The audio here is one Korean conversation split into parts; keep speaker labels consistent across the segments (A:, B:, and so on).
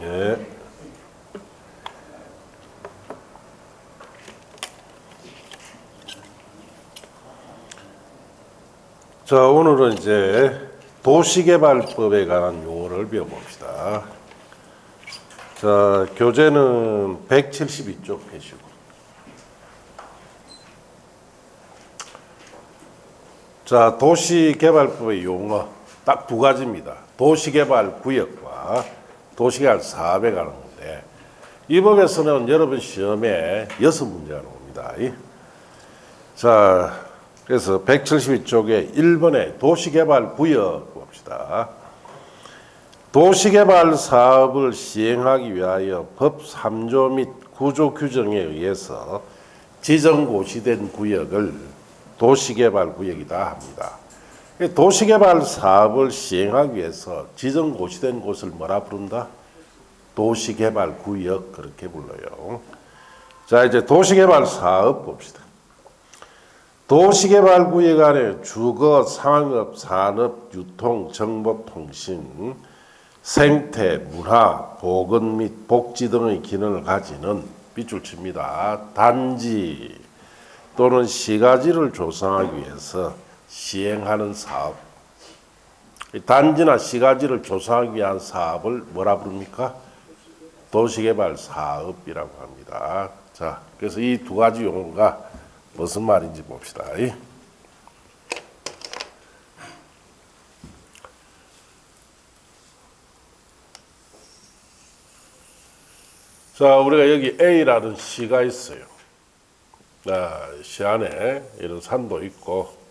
A: 예. 자, 오늘은 이제 도시개발법에 관한 용어를 배워봅시다. 자, 교재는 172쪽 펴시고. 자, 도시개발법의 용어 딱 두 가지입니다. 도시개발구역과 도시개발 사업에 관한 건데, 이 법에서는 여러분 시험에 6문제가 나옵니다. 자, 그래서 172쪽에 1번에 도시개발구역 봅시다. 도시개발 사업을 시행하기 위하여 법 3조 및 구조 규정에 의해서 지정고시된 구역을 도시개발구역이다 합니다. 도시개발 사업을 시행하기 위해서 지정고시된 곳을 뭐라 부른다? 도시개발구역, 그렇게 불러요. 자, 이제 도시개발 사업 봅시다. 도시개발구역 안에 주거, 상업, 산업, 유통, 정보, 통신, 생태, 문화, 보건 및 복지 등의 기능을 가지는 빗줄 칩니다. 단지 또는 시가지를 조성하기 위해서 시행하는 사업. 단지나 시가지를 조성하기 위한 사업을 뭐라 부릅니까? 도시개발 사업이라고 합니다. 자, 그래서 이 두 가지 용어가 무슨 말인지 봅시다. 자, 우리가 여기 A라는 시가 있어요. 자, 시 안에 이런 산도 있고,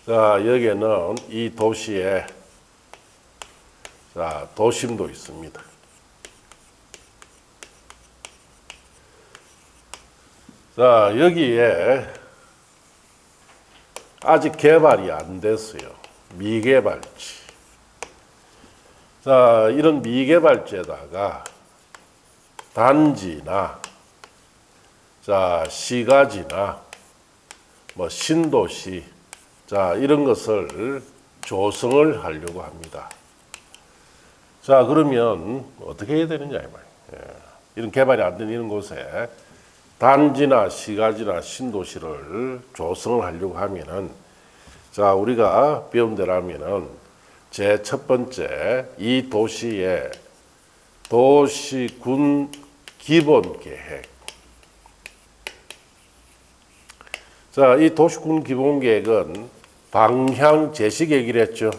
A: 자, 여기에는 이 도시에, 자, 도심도 있습니다. 자, 여기에 아직 개발이 안 됐어요. 미개발지. 자, 이런 미개발지에다가 단지나, 자, 시가지나, 뭐, 신도시, 자, 이런 것을 조성을 하려고 합니다. 자, 그러면 어떻게 해야 되느냐, 이 말이에요. 이런 개발이 안 된 이런 곳에 단지나 시가지나 신도시를 조성을 하려고 하면은, 자, 우리가 배운 대로 하면은, 제 첫 번째, 이 도시의 도시군 기본 계획. 자, 이 도시군 기본 계획은 방향 제시 계획이랬죠.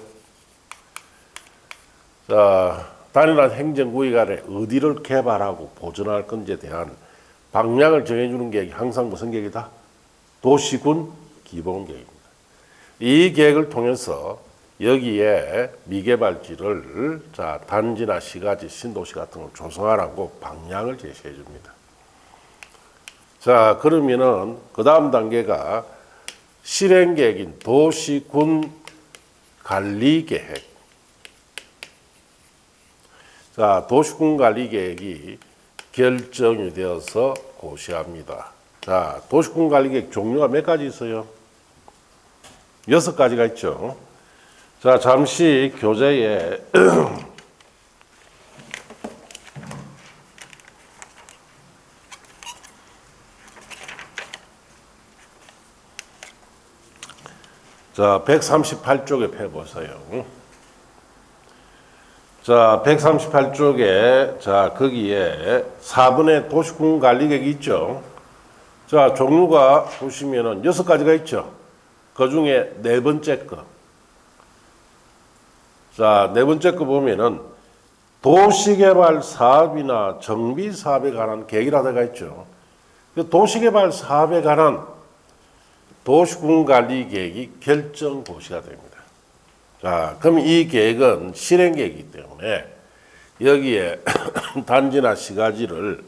A: 자, 단일한 행정구역 안에 어디를 개발하고 보존할 건지에 대한 방향을 정해주는 계획이 항상 무슨 계획이다? 도시군 기본 계획입니다. 이 계획을 통해서 여기에 미개발지를, 자, 단지나 시가지, 신도시 같은 걸 조성하라고 방향을 제시해 줍니다. 자, 그러면은 그 다음 단계가 실행 계획인 도시군 관리 계획. 자, 도시군 관리 계획이 결정이 되어서 고시합니다. 자, 도시군 관리 계획 종류가 몇 가지 있어요? 6가지가 있죠. 자, 잠시 교재에 자, 138쪽에 펴보세요. 자, 138쪽에, 자, 거기에 4번의 도시군 관리계획이 있죠. 자, 종류가 보시면은 6가지가 있죠. 그 중에 4번째 거. 자, 4번째 거 보면은 도시개발 사업이나 정비 사업에 관한 계획이라든가 있죠. 그 도시개발 사업에 관한 도시군 관리 계획이 결정 고시가 됩니다. 자, 그럼 이 계획은 실행 계획이기 때문에 여기에 단지나 시가지를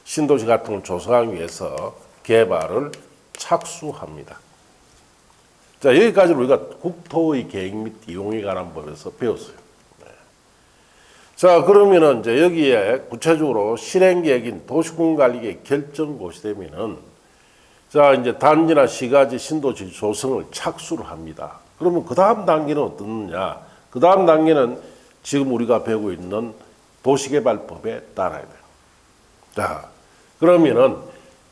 A: 신도시 같은 걸 조성하기 위해서 개발을 착수합니다. 자, 여기까지 우리가 국토의 계획 및 이용에 관한 법에서 배웠어요. 네. 자, 그러면은 이제 여기에 구체적으로 실행 계획인 도시군 관리 계획 결정 고시되면은, 자, 이제 단지나 시가지, 신도시 조성을 착수를 합니다. 그러면 그 다음 단계는 어떻느냐? 그 다음 단계는 지금 우리가 배우고 있는 도시개발법에 따라야 돼요. 자, 그러면은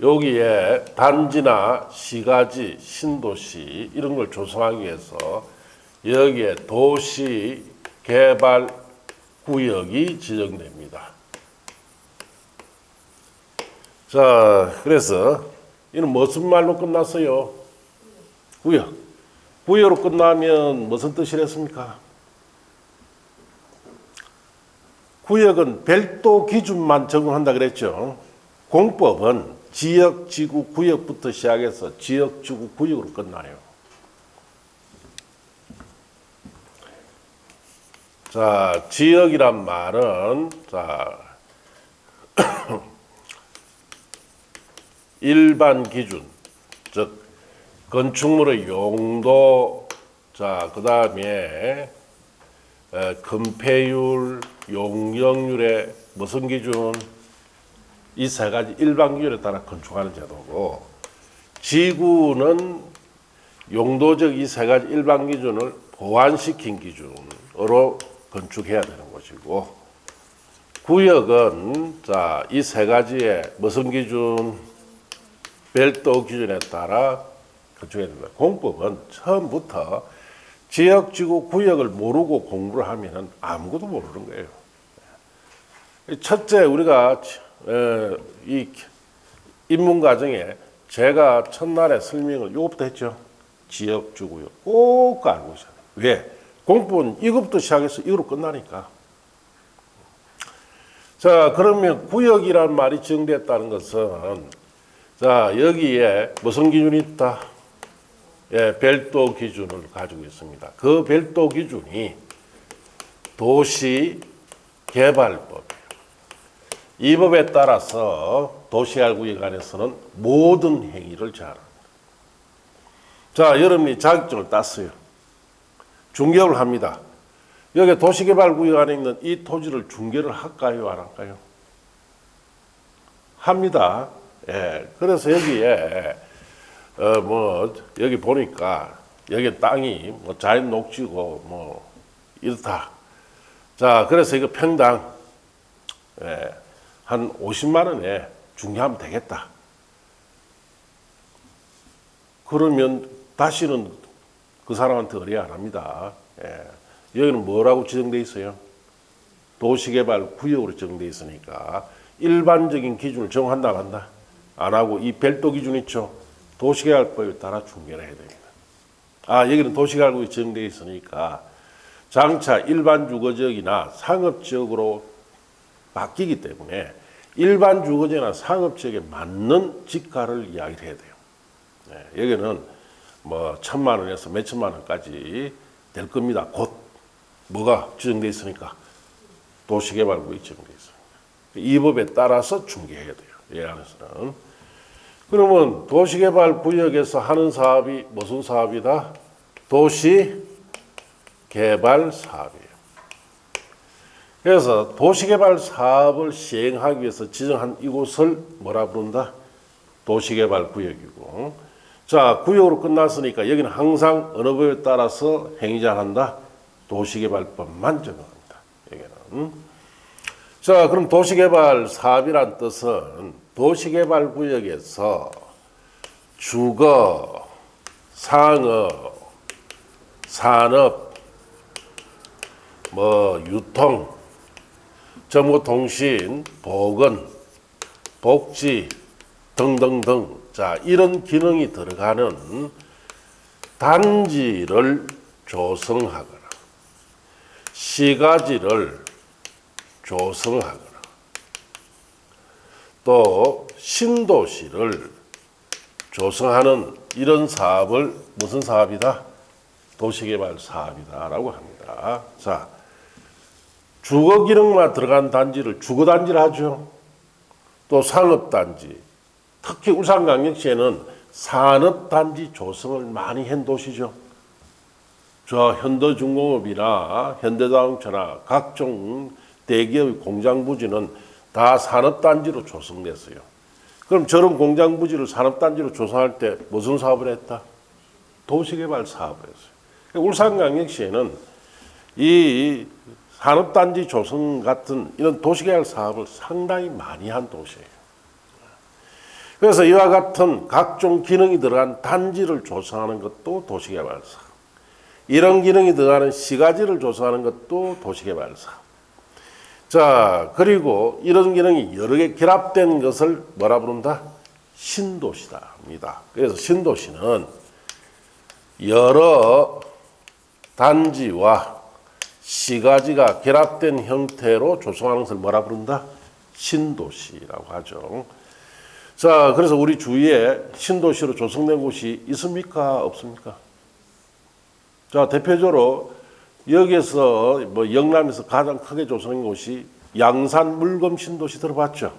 A: 여기에 단지나 시가지, 신도시 이런 걸 조성하기 위해서 여기에 도시개발구역이 지정됩니다. 자, 그래서 이는 무슨 말로 끝났어요? 구역. 구역으로 끝나면 무슨 뜻이랬습니까? 구역은 별도 기준만 적용한다 그랬죠. 공법은 지역, 지구, 구역부터 시작해서 지역, 지구, 구역으로 끝나요. 자, 지역이란 말은 자 일반 기준, 즉 건축물의 용도, 자 그다음에 건폐율, 용적률의 무슨 기준? 이 세 가지 일반 기준에 따라 건축하는 제도고, 지구는 용도적 이 세 가지 일반 기준을 보완시킨 기준으로 건축해야 되는 것이고, 구역은 자 이 세 가지의 무슨 기준? 별도 기준에 따라 건축해야 됩니다. 공법은 처음부터 지역, 지구, 구역을 모르고 공부를 하면 아무것도 모르는 거예요. 첫째, 우리가 이 입문 과정에 제가 첫날에 설명을 이것부터 했죠. 지역, 지구, 구역 꼭 알고 있어야 돼요. 왜? 공법은 이것부터 시작해서 이거로 끝나니까. 자, 그러면 구역이란 말이 정됐다는 것은 자 여기에 무슨 기준이 있다? 예, 별도 기준을 가지고 있습니다. 그 별도 기준이 도시개발법이에요. 이 법에 따라서 도시개발구역 안에서는 모든 행위를 제한합니다. 자, 여러분이 자격증을 땄어요. 중개업을 합니다. 여기 도시개발구역 안에 있는 이 토지를 중개를 할까요, 안 할까요? 합니다. 예, 그래서 여기에 여기 보니까 여기 땅이 뭐 자연 녹지고 뭐 이렇다. 자, 그래서 이거 평당 한 50만 원에 중개하면 되겠다. 그러면 다시는 그 사람한테 의뢰 안 합니다. 여기는 뭐라고 지정돼 있어요? 도시개발 구역으로 지정돼 있으니까 일반적인 기준을 정한다 안 한다? 안 하고 이 별도 기준 있죠? 도시개발법에 따라 중개를 해야 됩니다. 아, 여기는 도시개발구역이 지정되어 있으니까 장차 일반 주거지역이나 상업지역으로 바뀌기 때문에 일반 주거지역이나 상업지역에 맞는 지가를 이야기를 해야 돼요. 여기는 뭐 1,000만 원에서 몇천만 원까지 될 겁니다. 곧 뭐가 지정되어 있으니까 도시개발구역이 지정되어 있습니다. 이 법에 따라서 중개해야 돼요. 이 안에서는. 그러면 도시개발구역에서 하는 사업이 무슨 사업이다? 도시개발 사업이에요. 그래서 도시개발 사업을 시행하기 위해서 지정한 이곳을 뭐라 부른다? 도시개발구역이고, 자, 구역으로 끝났으니까 여기는 항상 어느 법에 따라서 행위자 한다? 도시개발법만 적용합니다. 여기는. 자, 그럼 도시개발 사업이란 뜻은 도시개발구역에서 주거, 상업, 산업, 유통, 정보통신, 보건, 복지 등등등, 자, 이런 기능이 들어가는 단지를 조성하거나 시가지를 조성하거나 또 신도시를 조성하는 이런 사업을 무슨 사업이다? 도시개발 사업이다라고 합니다. 자, 주거 기능만 들어간 단지를 주거단지를 하죠. 또 상업단지, 특히 울산광역시에는 산업단지 조성을 많이 한 도시죠. 저 현대중공업이나 현대자동차나 각종 대기업의 공장부지는 다 산업단지로 조성됐어요. 그럼 저런 공장부지를 산업단지로 조성할 때 무슨 사업을 했다? 도시개발 사업을 했어요. 울산광역시에는 이 산업단지 조성 같은 이런 도시개발 사업을 상당히 많이 한 도시예요. 그래서 이와 같은 각종 기능이 들어간 단지를 조성하는 것도 도시개발 사업. 이런 기능이 들어가는 시가지를 조성하는 것도 도시개발 사업. 자, 그리고 이런 기능이 여러 개 결합된 것을 뭐라 부른다? 신도시다입니다. 그래서 신도시는 여러 단지와 시가지가 결합된 형태로 조성하는 것을 뭐라 부른다? 신도시라고 하죠. 자, 그래서 우리 주위에 신도시로 조성된 곳이 있습니까? 없습니까? 자, 대표적으로 여기에서 뭐 영남에서 가장 크게 조성한 곳이 양산 물금 신도시 들어봤죠?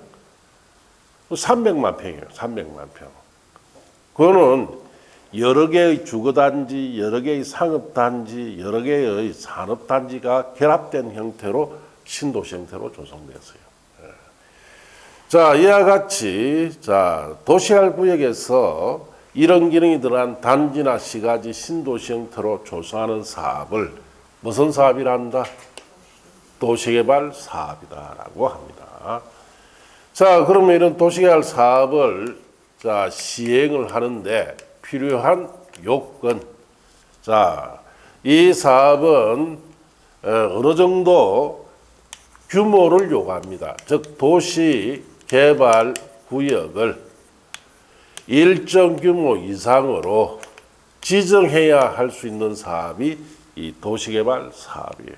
A: 300만 평이에요. 300만 평. 그거는 여러 개의 주거단지, 여러 개의 상업단지, 여러 개의 산업단지가 결합된 형태로 신도시 형태로 조성됐어요. 자, 이와 같이 자, 도시개발 구역에서 이런 기능이 들어간 단지나 시가지 신도시 형태로 조성하는 사업을 무슨 사업이라 한다? 도시개발 사업이다라고 합니다. 자, 그러면 이런 도시개발 사업을 자, 시행을 하는데 필요한 요건. 자, 이 사업은 어느 정도 규모를 요구합니다. 즉 도시 개발 구역을 일정 규모 이상으로 지정해야 할 수 있는 사업이 이 도시개발 사업이에요.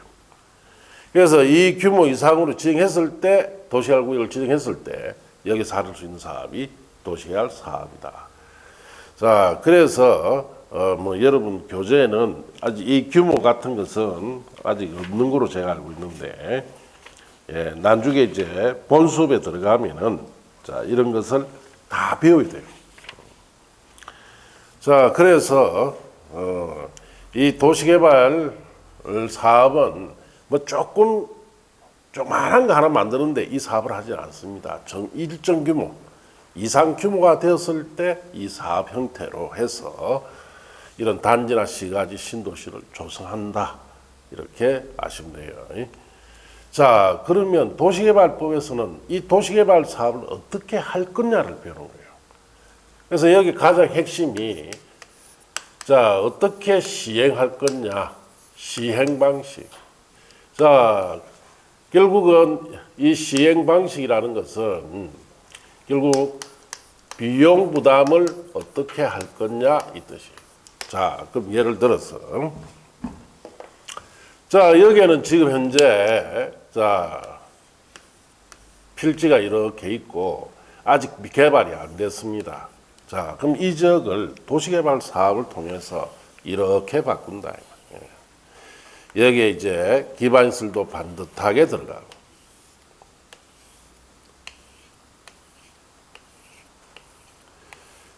A: 그래서 이 규모 이상으로 지정했을 때, 도시개발 구역을 지정했을 때 여기서 할 수 있는 사업이 도시개발 사업이다. 자, 그래서 뭐 여러분 교재에는 아직 이 규모 같은 것은 아직 없는 거로 제가 알고 있는데, 예, 나중에 이제 본 수업에 들어가면은 자, 이런 것을 다 배워야 돼요. 자, 그래서 이 도시개발 사업은 뭐 조그만한 거 하나 만드는데 이 사업을 하지 않습니다. 일정 규모 이상 규모가 되었을 때 이 사업 형태로 해서 이런 단지나 시가지 신도시를 조성한다. 이렇게 아시면 돼요. 자, 그러면 도시개발법에서는 이 도시개발 사업을 어떻게 할 거냐를 배우는 거예요. 그래서 여기 가장 핵심이 자, 어떻게 시행할 거냐, 시행 방식. 자, 결국은 이 시행 방식이라는 것은 결국 비용 부담을 어떻게 할 거냐 이 뜻이에요. 자, 그럼 예를 들어서 자, 여기에는 지금 현재 자, 필지가 이렇게 있고 아직 개발이 안 됐습니다. 자, 그럼 이 지역을 도시개발 사업을 통해서 이렇게 바꾼다. 여기에 이제 기반시설도 반듯하게 들어가고,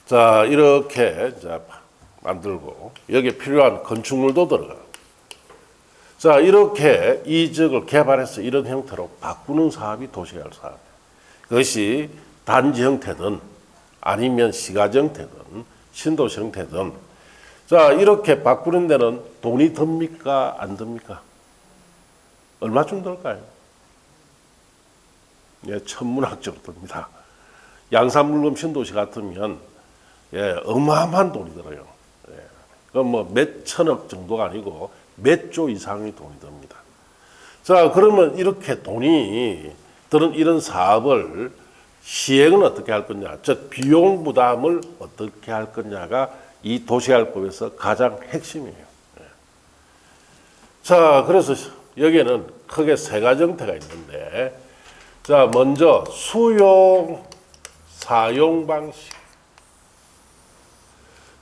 A: 자, 이렇게 자, 만들고 여기에 필요한 건축물도 들어가고, 자, 이렇게 이 지역을 개발해서 이런 형태로 바꾸는 사업이 도시개발 사업이에요. 그것이 단지 형태든 아니면 시가지 형태든 신도시 형태든 자, 이렇게 바꾸는 데는 돈이 듭니까? 안 듭니까? 얼마쯤 들까요? 예, 천문학적으로 듭니다. 양산물금 신도시 같으면 예, 어마어마한 돈이 들어요. 예, 그건 뭐 몇 천억 정도가 아니고 몇 조 이상의 돈이 듭니다. 자, 그러면 이렇게 돈이 드는 이런 사업을 시행은 어떻게 할 거냐, 즉 비용 부담을 어떻게 할 거냐가 이 도시개발법에서 가장 핵심이에요. 자, 그래서 여기에는 크게 세 가지 형태가 있는데, 자, 먼저 수용, 사용 방식.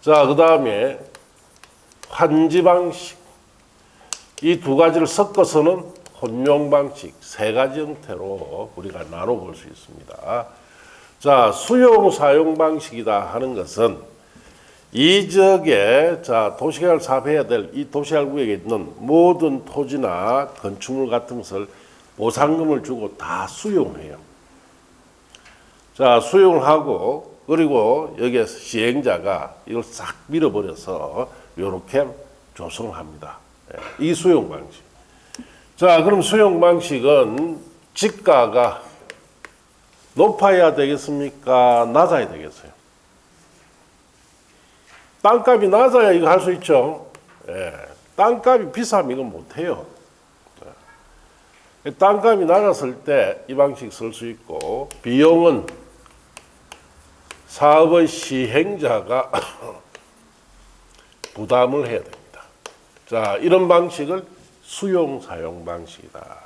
A: 자, 그 다음에 환지 방식. 이 두 가지를 섞어서는 혼용 방식, 세 가지 형태로 우리가 나눠볼 수 있습니다. 자, 수용, 사용 방식이다 하는 것은 이 지역에 자, 도시개발 사업해야 될 이 도시개발 구역에 있는 모든 토지나 건축물 같은 것을 보상금을 주고 다 수용해요. 자, 수용하고 그리고 여기에서 시행자가 이걸 싹 밀어버려서 이렇게 조성합니다. 이 수용 방식. 자, 그럼 수용 방식은 지가가 높아야 되겠습니까? 낮아야 되겠어요? 땅값이 낮아야 이거 할 수 있죠. 예. 땅값이 비싸면 이건 못해요. 예. 땅값이 낮았을 때 이 방식 쓸 수 있고, 비용은 사업의 시행자가 부담을 해야 됩니다. 자, 이런 방식을 수용 사용 방식이다.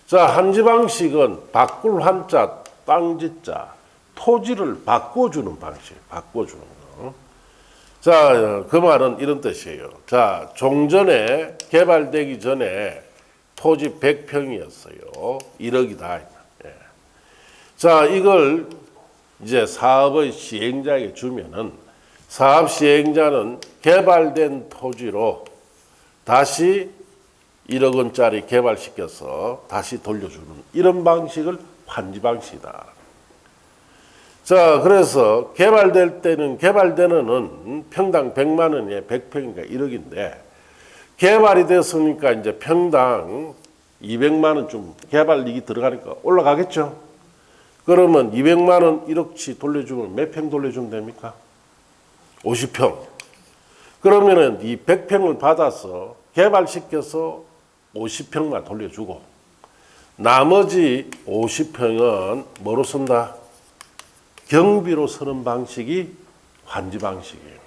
A: 자, 한지 방식은 바꿀 한자, 땅지자, 토지를 바꿔주는 방식, 바꿔주는 거. 자, 그 말은 이런 뜻이에요. 자, 종전에 개발되기 전에 토지 100평이었어요. 1억이다. 예. 자, 이걸 이제 사업의 시행자에게 주면은 사업 시행자는 개발된 토지로 다시 1억 원짜리 개발시켜서 다시 돌려주는 이런 방식을 환지 방식이다. 자, 그래서 개발될 때는 개발되는 평당 100만 원에 100평이니까 1억인데 개발이 됐으니까 이제 평당 200만 원 좀 개발이익이 들어가니까 올라가겠죠. 그러면 200만 원 1억치 돌려주면 몇 평 돌려주면 됩니까? 50평. 그러면은 이 100평을 받아서 개발시켜서 50평만 돌려주고 나머지 50평은 뭐로 쓴다? 경비로 쓰는 방식이 환지 방식이에요.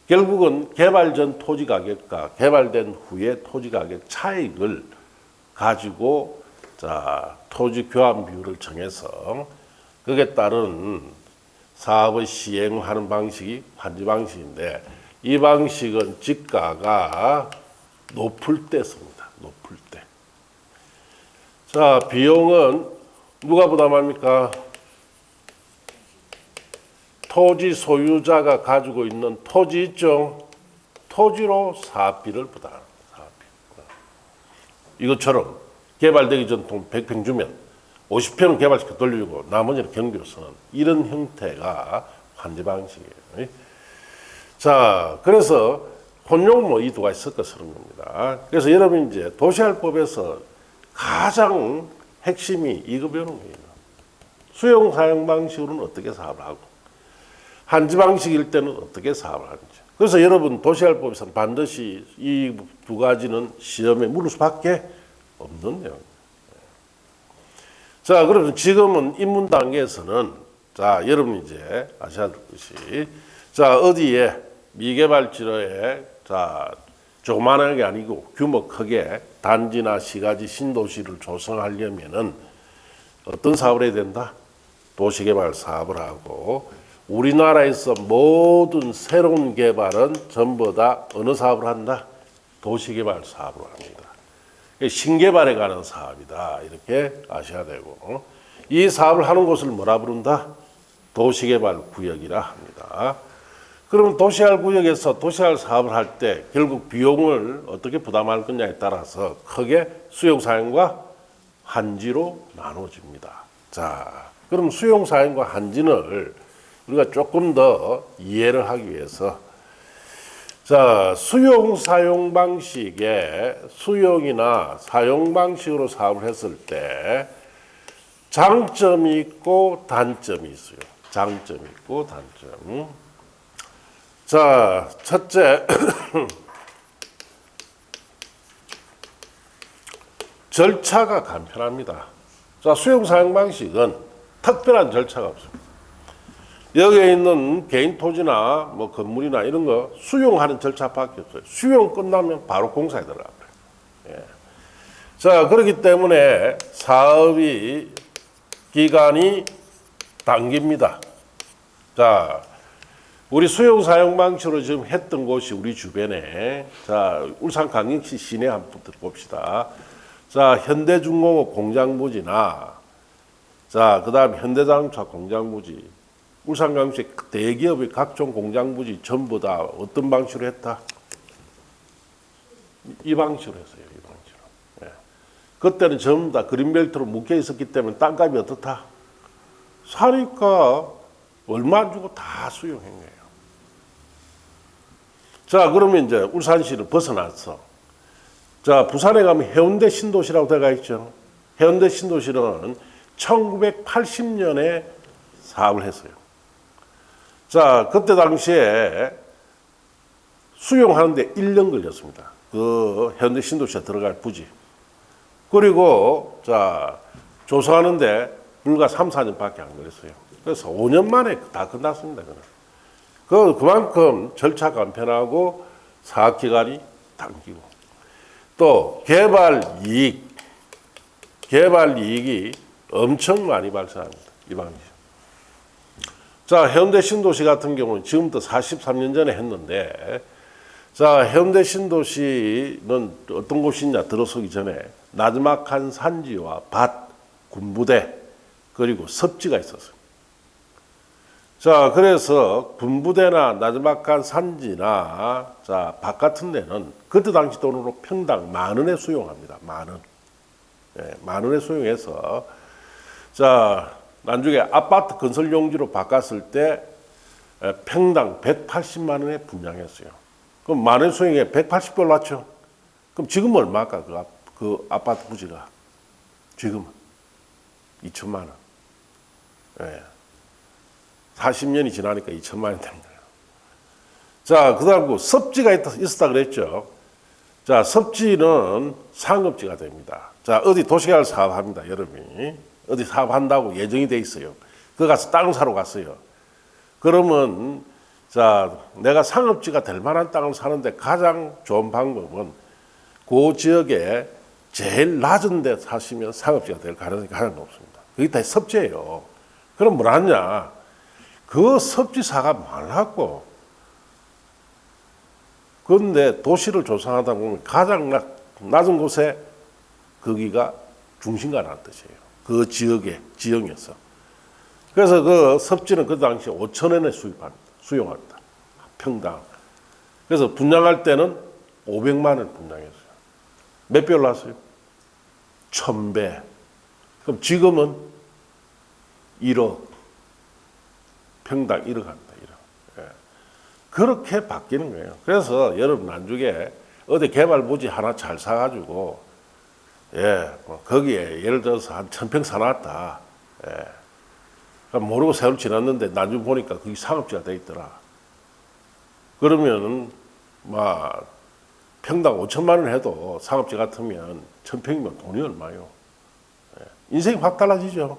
A: 결국은 개발 전 토지 가격과 개발된 후에 토지 가격 차익을 가지고 자, 토지 교환 비율을 정해서 그에 따른 사업의 시행하는 방식이 환지 방식인데 이 방식은 지가가 높을 때 씁니다. 높을 때. 자, 비용은 누가 부담합니까? 토지 소유자가 가지고 있는 토지 있죠? 토지로 사업비를 부담합니다. 사업비. 이것처럼 개발되기 전 돈 100평 주면 50평은 개발시켜 돌려주고 나머지는 경비로 쓰는 이런 형태가 환지 방식이에요. 자, 그래서 혼용모 이 두 가지 섞어 쓰는 겁니다. 그래서 여러분 이제 도시활법에서 가장 핵심이 이거 배우는 거예요. 수용 사용 방식으로는 어떻게 사업을 하고 한지 방식일 때는 어떻게 사업을 하는지. 그래서 여러분 도시활법에서는 반드시 이 두 가지는 시험에 물을 수밖에 없는 내용. 자, 그러면 지금은 입문 단계에서는 자, 여러분 이제 아셔야 될 것이 자, 어디에 미개발지로에 자, 조그만한 게 아니고 규모 크게 단지나 시가지 신도시를 조성하려면은 어떤 사업을 해야 된다? 도시개발 사업을 하고 우리나라에서 모든 새로운 개발은 전부 다 어느 사업을 한다? 도시개발 사업을 합니다. 신개발에 관한 사업이다. 이렇게 아셔야 되고 이 사업을 하는 곳을 뭐라 부른다? 도시개발 구역이라 합니다. 그러면 도시개발 구역에서 도시개발 사업을 할 때 결국 비용을 어떻게 부담할 거냐에 따라서 크게 수용사용과 한지로 나눠집니다. 자, 그럼 수용사용과 한지를 우리가 조금 더 이해를 하기 위해서 자, 수용 사용 방식에 수용이나 사용 방식으로 사업을 했을 때 장점이 있고 단점이 있어요. 장점이 있고 단점. 자, 첫째 절차가 간편합니다. 자, 수용 사용 방식은 특별한 절차가 없습니다. 여기에 있는 개인 토지나 뭐 건물이나 이런 거 수용하는 절차밖에 없어요. 수용 끝나면 바로 공사에 들어가요. 예. 자, 그렇기 때문에 사업이 기간이 당깁니다. 자, 우리 수용 사용 방식으로 지금 했던 곳이 우리 주변에 자, 울산광역시 시내 한번 봅시다. 자, 현대중공업 공장부지나 자, 그다음 현대자동차 공장부지 울산광역시 대기업의 각종 공장부지 전부 다 어떤 방식으로 했다? 이 방식으로 했어요. 이 방식으로. 예. 그때는 전부 다 그린벨트로 묶여 있었기 때문에 땅값이 어떻다? 사니까 얼마 안 주고 다 수용한 거예요. 자, 그러면 이제 울산시를 벗어났어. 자, 부산에 가면 해운대 신도시라고 들어가 있죠. 해운대 신도시는 1980년에 사업을 했어요. 자, 그때 당시에 수용하는데 1년 걸렸습니다. 그 해운대 신도시에 들어갈 부지. 그리고 자, 조사하는데 불과 3, 4년밖에 안 걸렸어요. 그래서 5년 만에 다 끝났습니다. 그만큼 절차 간편하고 사업 기간이 당기고 또 개발 이익이 엄청 많이 발생합니다. 이 방식. 자, 해운대 신도시 같은 경우는 지금부터 43년 전에 했는데, 자, 해운대 신도시는 어떤 곳이냐 들어서기 전에 나지막한 산지와 밭, 군부대, 그리고 섭지가 있었어요. 자, 그래서 군부대나 나지막한 산지나 자, 밭 같은 데는 그때 당시 돈으로 평당 10,000원에 수용합니다. 10,000원. 예, 10,000원에 수용해서 자, 나중에 아파트 건설 용지로 바꿨을 때 평당 180만 원에 분양했어요. 그럼 10,000원 수용에 180불 맞죠? 그럼 지금 얼마일까? 그 아파트 부지가 지금 2천만 원. 예. 40년이 지나니까 2천만 원 됩니다. 자, 그다음 섭지가 있었다 그랬죠. 자, 섭지는 상업지가 됩니다. 자, 어디 도시개발 사업합니다, 여러분이. 어디 사업한다고 예정이 돼 있어요. 그 가서 땅을 사러 갔어요. 그러면 자, 내가 상업지가 될 만한 땅을 사는데 가장 좋은 방법은 그 지역에 제일 낮은 데 사시면 상업지가 될 가능성이 가장 높습니다. 그게 다 섭지예요. 그럼 뭘 하냐? 그 섭지사가 많았고, 그런데 도시를 조성하다 보면 가장 낮은 곳에 거기가 중심가라는 뜻이에요. 그 지역에서. 그래서 그 섭지는 그 당시 5,000원에 수용합니다. 평당. 그래서 분양할 때는 500만 원 분양했어요. 몇 배 올랐어요? 1,000배. 그럼 지금은 1억. 평당 1억 합니다. 1억. 예. 그렇게 바뀌는 거예요. 그래서 여러분 나중에 어디 개발 부지 하나 잘 사가지고 뭐 거기에 예를 들어서 한 1,000평 사놨다. 모르고 세월 지났는데 나중에 보니까 그게 상업지가 돼 있더라. 그러면은 막 평당 5천만 원 해도 상업지 같으면 1,000평이면 돈이 얼마요? 인생이 확 달라지죠.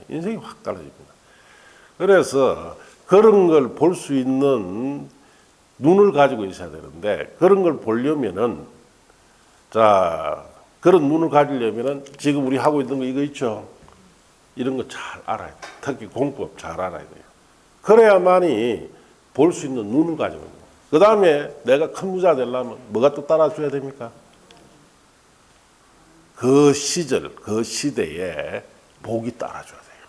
A: 인생이 확 달라집니다. 그래서 그런 걸 볼 수 있는 눈을 가지고 있어야 되는데 그런 걸 보려면은 자, 그런 눈을 가지려면은 지금 우리 하고 있는 거 이거 있죠. 이런 거 잘 알아야 돼. 특히 공법 잘 알아야 돼요. 그래야만이 볼 수 있는 눈을 가지고 있는 거예요. 그 다음에 내가 큰 부자 되려면 뭐가 또 따라줘야 됩니까? 그 시절, 그 시대에 복이 따라줘야 돼요.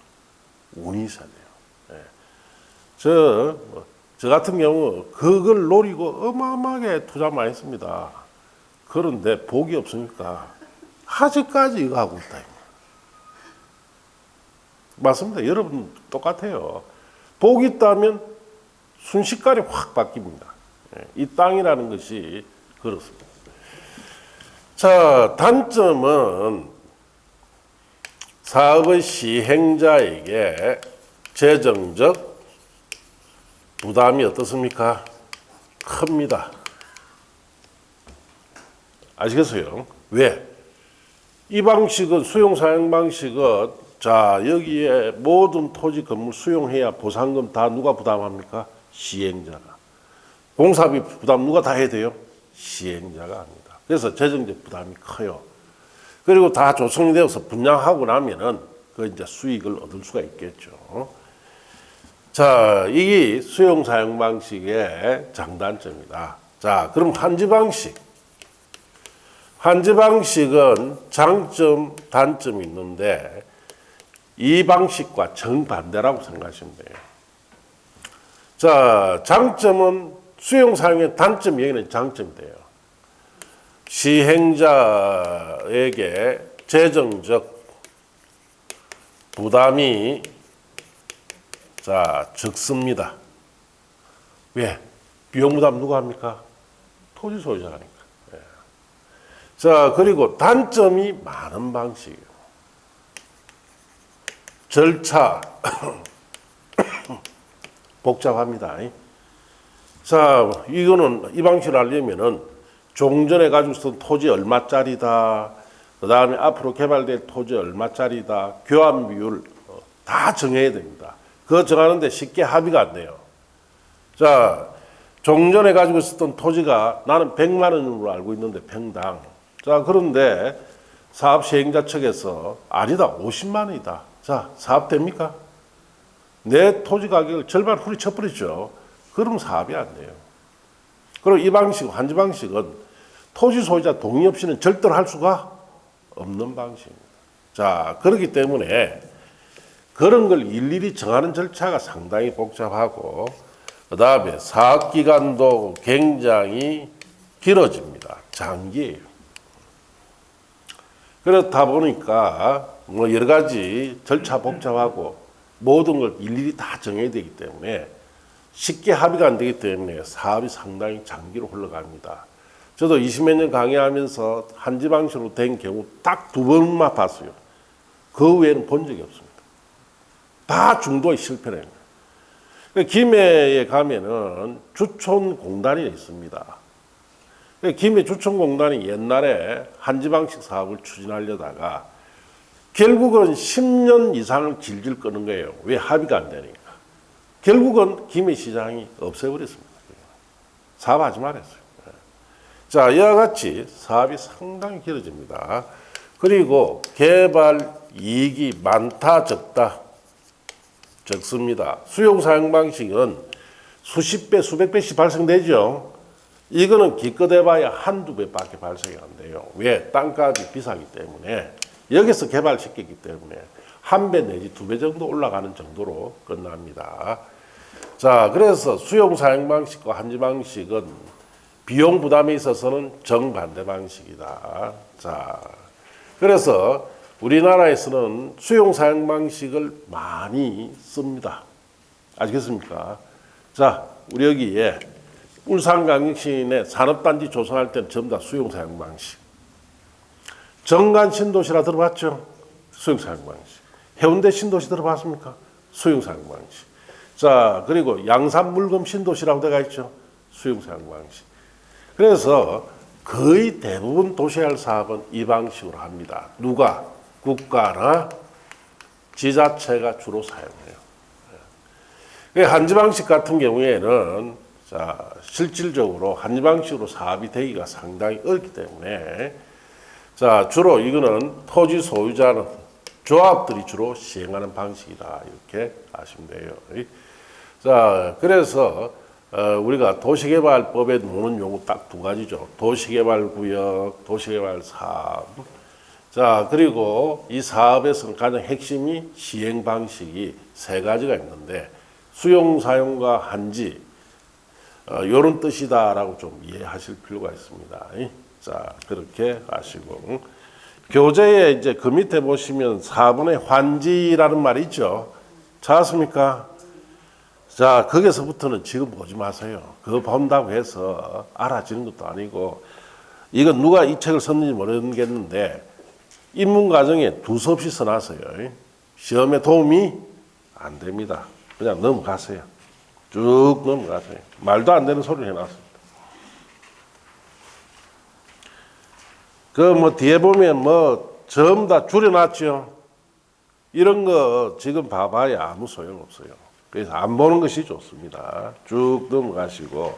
A: 운이 있어야 돼요. 저 같은 경우 그걸 노리고 어마어마하게 투자 많이 했습니다. 그런데 복이 없으니까 아직까지 이거 하고 있다. 맞습니다. 여러분 똑같아요. 복이 있다면 순식간에 확 바뀝니다. 이 땅이라는 것이 그렇습니다. 자, 단점은 사업의 시행자에게 재정적 부담이 어떻습니까? 큽니다. 아시겠어요? 왜? 이 방식은 수용사용 방식은 자, 여기에 모든 토지 건물 수용해야 보상금 다 누가 부담합니까? 시행자가. 공사비 부담 누가 다 해야 돼요? 시행자가 합니다. 그래서 재정적 부담이 커요. 그리고 다 조성이 되어서 분양하고 나면은 그 이제 수익을 얻을 수가 있겠죠. 자, 이게 수용 사용 방식의 장단점이다. 자, 그럼 환지 방식. 환지 방식은 장점, 단점이 있는데 이 방식과 정반대라고 생각하시면 돼요. 자, 장점은 수용 사용의 단점이 여기는 장점이 돼요. 시행자에게 재정적 부담이 자, 적습니다. 왜? 비용 부담 누가 합니까? 토지 소유자가 하니까. 자, 그리고 단점이 많은 방식이에요. 절차 복잡합니다. 자, 이거는 이 방식을 하려면은 종전에 가지고 있었던 토지 얼마짜리다, 그 다음에 앞으로 개발될 토지 얼마짜리다, 교환 비율 다 정해야 됩니다. 그거 정하는데 쉽게 합의가 안 돼요. 자, 종전에 가지고 있었던 토지가 나는 100만 원으로 알고 있는데 평당. 자, 그런데 사업 시행자 측에서 아니다, 50만 원이다. 자, 사업 됩니까? 내 토지 가격을 절반 후리쳐버리죠. 그럼 사업이 안 돼요. 그리고 이 방식, 환지 방식은 토지 소유자 동의 없이는 절대로 할 수가 없는 방식입니다. 자, 그렇기 때문에 그런 걸 일일이 정하는 절차가 상당히 복잡하고, 그 다음에 사업 기간도 굉장히 길어집니다. 장기예요. 그렇다 보니까 뭐 여러 가지 절차 복잡하고 모든 걸 일일이 다 정해야 되기 때문에 쉽게 합의가 안 되기 때문에 사업이 상당히 장기로 흘러갑니다. 저도 20몇 년 강의하면서 한지 방식으로 된 경우 딱 2번만 봤어요. 그 외에는 본 적이 없습니다. 다 중도에 실패를 합니다. 김해에 가면은 주촌공단이 있습니다. 김해 주촌공단이 옛날에 한지 방식 사업을 추진하려다가 결국은 10년 이상을 질질 끄는 거예요. 왜? 합의가 안 되니까. 결국은 김해시장이 없애버렸습니다. 사업하지 말았어요. 자, 이와 같이 사업이 상당히 길어집니다. 그리고 개발 이익이 많다, 적다, 적습니다. 수용 사용 방식은 수십 배, 수백 배씩 발생되죠. 이거는 기껏해봐야 한두 배밖에 발생이 안 돼요. 왜? 땅값이 비싸기 때문에, 여기서 개발시켰기 때문에 한 배 내지 2배 정도 올라가는 정도로 끝납니다. 자, 그래서 수용 사용 방식과 한지 방식은 비용 부담에 있어서는 정반대 방식이다. 자, 그래서 우리나라에서는 수용 사용 방식을 많이 씁니다. 아시겠습니까? 자, 우리 여기에 울산광역시 내 산업단지 조성할 때는 전부 다 수용 사용 방식. 정관 신도시라 들어봤죠? 수용 사용 방식. 해운대 신도시 들어봤습니까? 수용 사용 방식. 자, 그리고 양산 물금 신도시라고 되어 있죠? 수용 사용 방식. 그래서 거의 대부분 도시개발 사업은 이 방식으로 합니다. 누가? 국가나 지자체가 주로 사용해요. 한지 방식 같은 경우에는 자, 실질적으로 한지 방식으로 사업이 되기가 상당히 어렵기 때문에, 자, 주로 이거는 토지 소유자는 조합들이 주로 시행하는 방식이다, 이렇게 아시면 돼요. 자, 그래서 우리가 도시개발법에 놓는 용어 딱 2가지죠. 도시개발구역, 도시개발사업. 자, 그리고 이 사업에서는 가장 핵심이 시행 방식이 3가지가 있는데, 수용, 사용과 한지, 이런 뜻이다라고 좀 이해하실 필요가 있습니다. 자, 그렇게 아시고. 교재에 이제 그 밑에 보시면 4번의 환지라는 말이 있죠. 찾았습니까? 자, 거기서부터는 지금 보지 마세요. 그거 본다고 해서 알아지는 것도 아니고, 이건 누가 이 책을 썼는지 모르겠는데, 입문 과정에 두서없이 써놨어요. 시험에 도움이 안 됩니다. 그냥 넘어가세요. 쭉 넘어가세요. 말도 안 되는 소리를 해놨습니다. 그 뭐 뒤에 보면 뭐 전부 다 줄여놨죠. 이런 거 지금 봐봐야 아무 소용없어요. 그래서 안 보는 것이 좋습니다. 쭉 넘어가시고.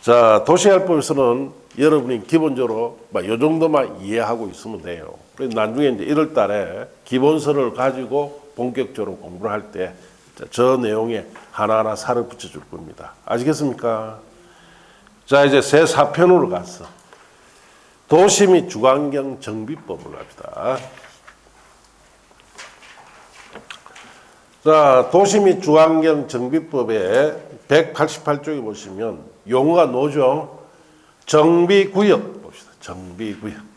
A: 자, 도시개발법에서는 여러분이 기본적으로 이 정도만 이해하고 있으면 돼요. 그래서 나중에 이제 1월 달에 기본서를 가지고 본격적으로 공부를 할 때 저 내용에 하나하나 살을 붙여줄 겁니다. 아시겠습니까? 자, 이제 새 4편으로 갔어. 도시 및 주관경 정비법으로 갑시다. 자, 도시 및 주관경 정비법의 188쪽에 보시면 용어가 뭐죠? 정비구역 봅시다. 정비구역.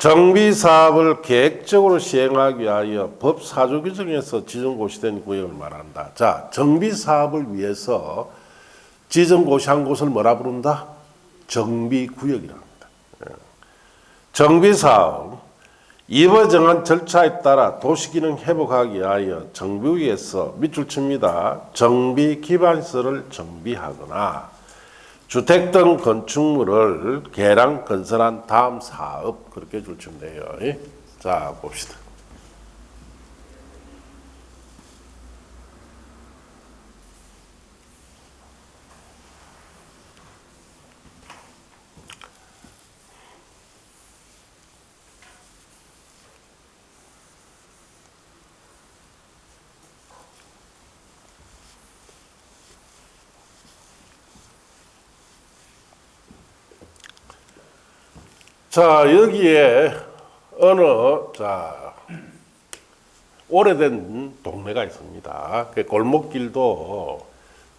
A: 정비사업을 계획적으로 시행하기 위하여 법 4조 규정에서 지정고시된 구역을 말한다. 자, 정비사업을 위해서 지정고시한 곳을 뭐라 부른다? 정비구역이라고 합니다. 정비사업, 이번 정한 절차에 따라 도시기능 회복하기 위하여 정비구역에서 밑줄 칩니다. 정비기반시설을 정비하거나 주택 등 건축물을 개량 건설한 다음 사업, 그렇게 줄치면 돼요. 자, 봅시다. 자, 여기에 오래된 동네가 있습니다. 그 골목길도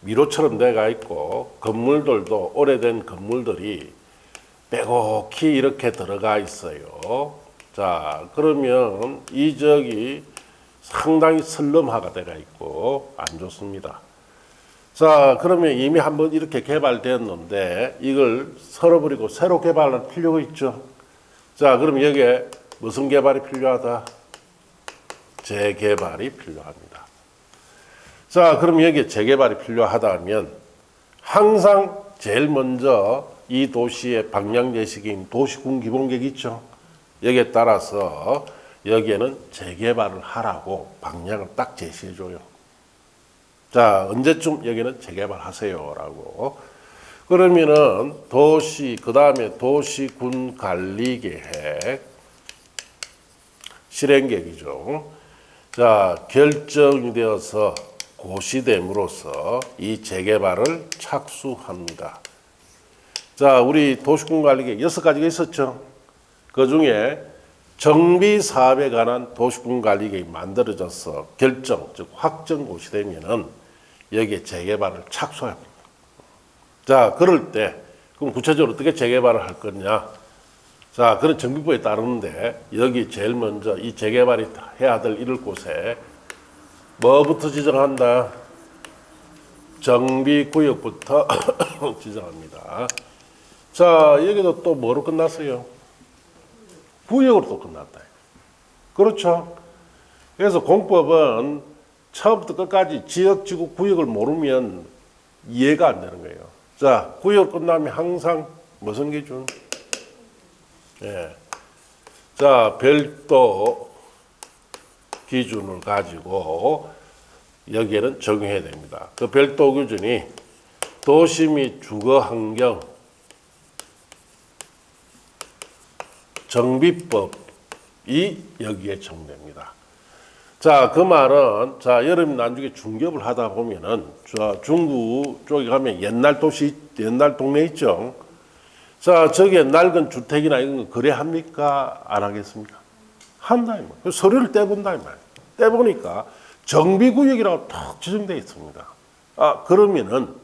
A: 미로처럼 돼가 있고 건물들도 오래된 건물들이 빼곡히 이렇게 들어가 있어요. 자, 그러면 이 지역이 상당히 슬럼화가 돼가 있고 안 좋습니다. 자, 그러면 이미 한번 이렇게 개발되었는데 이걸 썰어버리고 새로 개발할 필요가 있죠. 자, 그럼 여기에 무슨 개발이 필요하다? 재개발이 필요합니다. 자, 그럼 여기에 재개발이 필요하다면 항상 제일 먼저 이 도시의 방향 제시기인 도시군 기본계획 있죠. 여기에 따라서 여기에는 재개발을 하라고 방향을 딱 제시해줘요. 자, 언제쯤 여기는 재개발하세요라고. 그러면은 도시, 그 다음에 도시군 관리계획, 실행계획이죠. 자, 결정이 되어서 고시됨으로써 이 재개발을 착수합니다. 자, 우리 도시군 관리계획 6가지가 있었죠. 그 중에 정비사업에 관한 도시군 관리계획이 만들어져서 결정, 즉 확정 고시되면은 여기에 재개발을 착수합니다. 자, 그럴 때 그럼 구체적으로 어떻게 재개발을 할 거냐? 자, 그런 정비법에 따르는데 여기 제일 먼저 이 재개발이 해야 될 이럴 곳에 뭐부터 지정한다? 정비구역부터 지정합니다. 자, 여기도 또 뭐로 끝났어요? 구역으로 또 끝났다. 그렇죠? 그래서 공법은 처음부터 끝까지 지역, 지구, 구역을 모르면 이해가 안 되는 거예요. 자, 구역 끝나면 항상 무슨 기준? 예. 자, 별도 기준을 가지고 여기에는 적용해야 됩니다. 그 별도 기준이 도시 및 주거 환경 정비법이 여기에 적용됩니다. 자, 그 말은, 자, 여러분 나중에 중개업을 하다 보면은, 중구 쪽에 가면 옛날 도시, 옛날 동네 있죠? 자, 저기에 낡은 주택이나 이런 거 거래합니까? 안 하겠습니까? 한다, 이 말. 서류를 떼본다, 이 말. 떼보니까 정비구역이라고 탁 지정되어 있습니다. 아, 그러면은,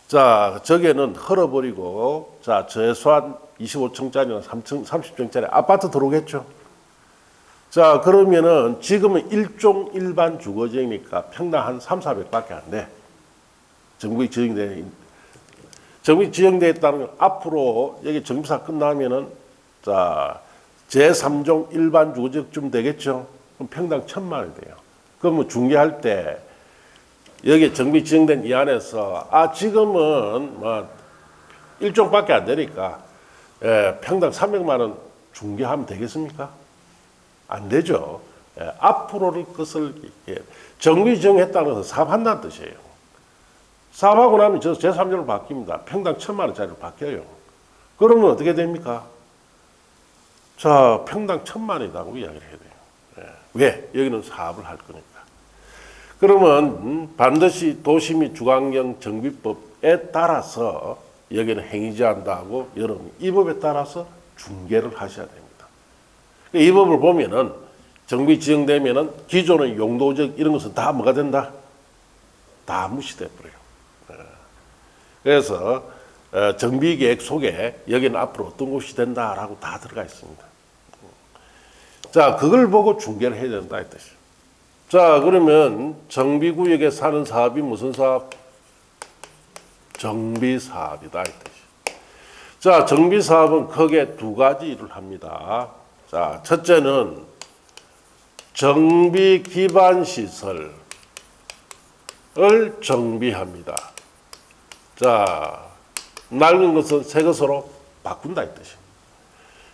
A: 자, 저기에는 헐어버리고, 자, 최소한 25층짜리나 30층짜리 아파트 들어오겠죠? 자, 그러면은 지금은 일종 일반 주거지니까 평당 한 300~400밖에 안 돼. 정비 지정되어 있다는 건 앞으로 여기 정비사 끝나면은 자, 제3종 일반 주거지역쯤 되겠죠? 그럼 평당 1,000만 원이 돼요. 그러면 중개할 때 여기 정비 지정된 이 안에서 지금은 뭐 일종밖에 안 되니까 평당 300만 원 중개하면 되겠습니까? 안 되죠. 앞으로를 것을 정비 지정했다는 것은 사업한다는 뜻이에요. 사업하고 나면 저 제3조로 바뀝니다. 평당 1,000만 원짜리로 바뀌어요. 그러면 어떻게 됩니까? 자, 평당 1,000만 원이라고 이야기를 해야 돼요. 왜? 여기는 사업을 할 거니까. 그러면 반드시 도시 및 주거환경 정비법에 따라서 여기는 행위제한다고 여러분 이 법에 따라서 중개를 하셔야 됩니다. 이 법을 보면은 정비 지정되면은 기존의 용도적 이런 것은 다 뭐가 된다? 다 무시돼 버려요. 그래서 정비계획 속에 여기는 앞으로 어떤 곳이 된다라고 다 들어가 있습니다. 자, 그걸 보고 중개를 해야 된다 이 뜻이에요. 자, 그러면 정비구역에 사는 사업이 무슨 사업? 정비사업이다 이 뜻이에요. 자, 정비 사업은 크게 두 가지 일을 합니다. 자, 첫째는 정비 기반 시설을 정비합니다. 자, 낡은 것은 새 것으로 바꾼다 이 뜻입니다.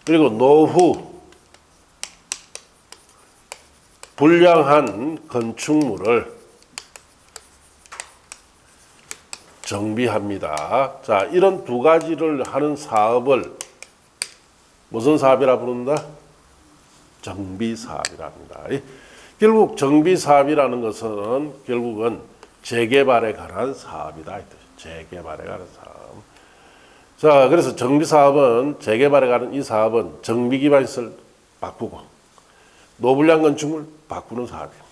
A: 그리고 노후 불량한 건축물을 정비합니다. 자, 이런 두 가지를 하는 사업을 무슨 사업이라 부른다? 정비 사업이라 합니다. 결국 정비 사업이라는 것은 결국은 재개발에 관한 사업이다. 재개발에 관한 사업. 자, 그래서 정비 사업은 재개발에 관한 이 사업은 정비 기반 시설 바꾸고 노불량 건축물 바꾸는 사업이에요.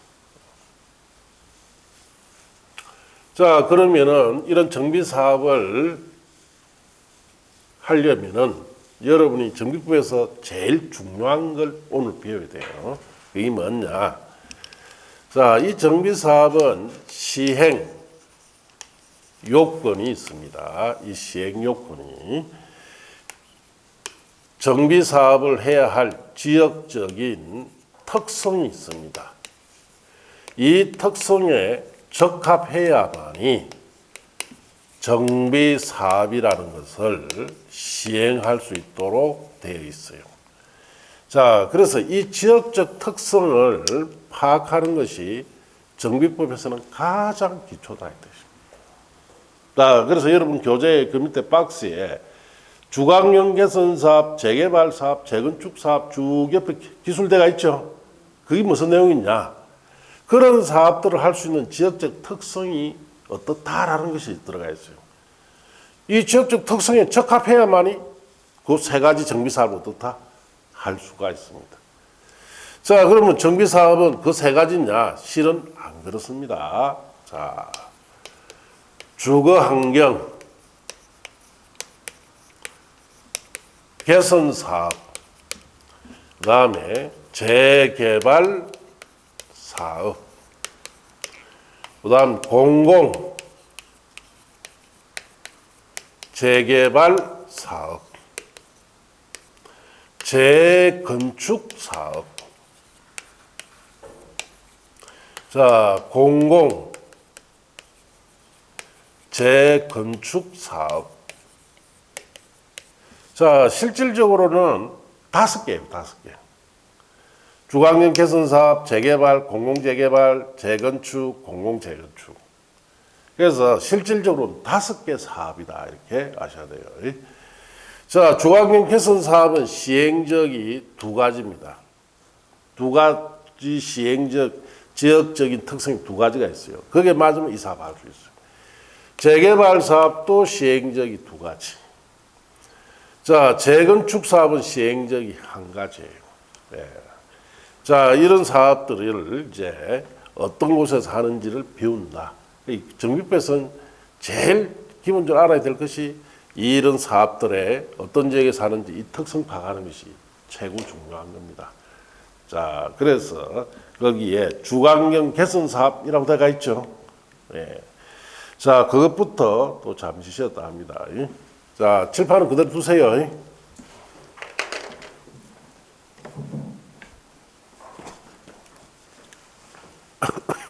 A: 자, 그러면은 이런 정비 사업을 하려면은 여러분이 정비법에서 제일 중요한 걸 오늘 배워야 돼요. 그게 뭐냐? 자, 이 정비 사업은 시행 요건이 있습니다. 이 시행 요건이 정비 사업을 해야 할 지역적인 특성이 있습니다. 이 특성에 적합해야만이 정비 사업이라는 것을 시행할 수 있도록 되어 있어요. 자, 그래서 이 지역적 특성을 파악하는 것이 정비법에서는 가장 기초다 이 뜻입니다. 자, 그래서 여러분 교재의 그 밑에 박스에 주광용 개선 사업, 재개발 사업, 재건축 사업 쭉 옆에 기술대가 있죠. 그게 무슨 내용이냐? 그런 사업들을 할 수 있는 지역적 특성이 어떻다라는 것이 들어가 있어요. 이 지역적 특성에 적합해야만이 그 세 가지 정비 사업을 어떻다 할 수가 있습니다. 자, 그러면 정비 사업은 그 세 가지냐? 실은 안 그렇습니다. 자, 주거 환경 개선 사업, 그다음에 재개발 사업, 그다음 공공 재개발 사업, 재건축 사업. 자, 공공 재건축 사업. 자, 실질적으로는 5개예요, 5개. 주거환경 개선 사업, 재개발, 공공재개발, 재건축, 공공재건축. 그래서 실질적으로는 5개 사업이다 이렇게 아셔야 돼요. 자, 주거환경 개선 사업은 시행적이 두 가지입니다. 두 가지 시행적, 지역적인 특성이 두 가지가 있어요. 그게 맞으면 이 사업 할 수 있어요. 재개발 사업도 시행적이 두 가지. 자, 재건축 사업은 시행적이 한 가지예요. 네. 자, 이런 사업들을 이제 어떤 곳에서 하는지를 배운다. 정비법에서는 제일 기본적으로 알아야 될 것이 이런 사업들의 어떤 지역에서 하는지 이 특성 파악하는 것이 최고 중요한 겁니다. 자, 그래서 거기에 주거환경 개선 사업이라고 되어 있죠. 네. 자, 그것부터 또 잠시 쉬었다 합니다. 자, 칠판은 그대로 두세요.